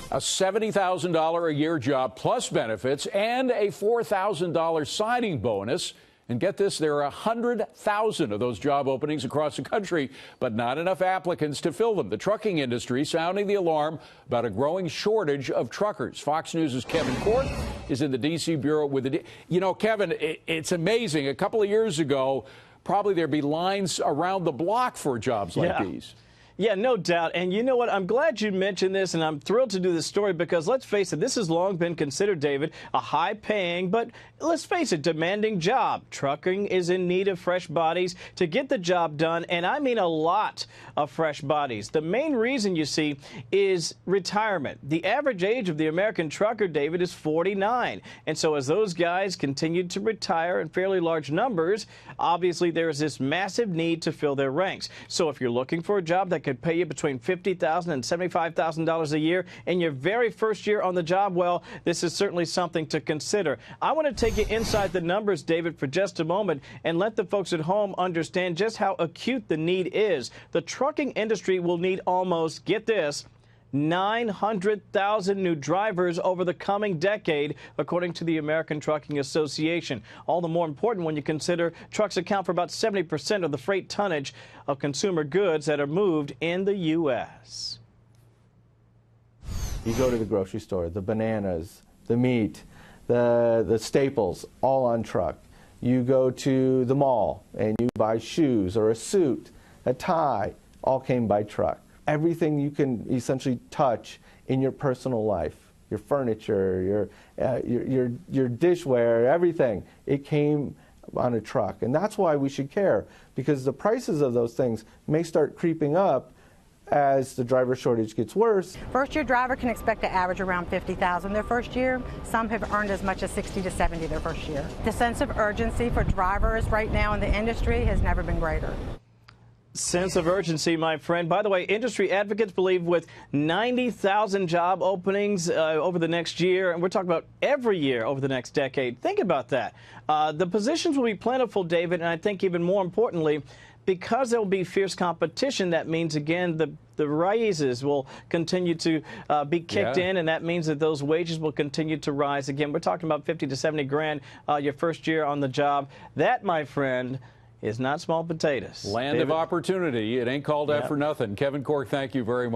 A $70,000 a year job plus benefits and a $4,000 signing bonus. And get this, there are 100,000 of those job openings across the country, but not enough applicants to fill them. The trucking industry sounding the alarm about a growing shortage of truckers. Fox News' Kevin Korth is in the D.C. Bureau with the... You know, Kevin, it's amazing. A couple of years ago, probably there'd be lines around the block for jobs like these. Yeah, no doubt. And you know what? I'm glad you mentioned this, and I'm thrilled to do this story because, let's face it, this has long been considered, David, a high-paying, but let's face it, demanding job. Trucking is in need of fresh bodies to get the job done, and I mean a lot of fresh bodies. The main reason, you see, is retirement. The average age of the American trucker, David, is 49. And so as those guys continue to retire in fairly large numbers, obviously there is this massive need to fill their ranks. So if you're looking for a job that could pay you between $50,000 and $75,000 a year in your very first year on the job, well, this is certainly something to consider. I want to take you inside the numbers, David, for just a moment and let the folks at home understand just how acute the need is. The trucking industry will need almost, get this, 900,000 new drivers over the coming decade, according to the American Trucking Association. All the more important when you consider trucks account for about 70% of the freight tonnage of consumer goods that are moved in the U.S. You go to the grocery store, the bananas, the meat, the staples, all on truck. You go to the mall and you buy shoes or a suit, a tie, all came by truck. Everything you can essentially touch in your personal life, your furniture, your dishware, everything, it came on a truck. And that's why we should care, because the prices of those things may start creeping up as the driver shortage gets worse. First-year driver can expect to average around $50,000 their first year. Some have earned as much as $60,000 to $70,000 their first year. The sense of urgency for drivers right now in the industry has never been greater. Sense of urgency, my friend. By the way, industry advocates believe with 90,000 job openings over the next year, and we're talking about every year over the next decade. Think about that. The positions will be plentiful, David, and I think even more importantly, because there will be fierce competition, that means, again, the raises will continue to be kicked in, and that means that those wages will continue to rise. Again, we're talking about 50 to 70 grand your first year on the job. That, my friend, is not small potatoes. Land of opportunity. It ain't called that for nothing. Kevin Korth, thank you very much.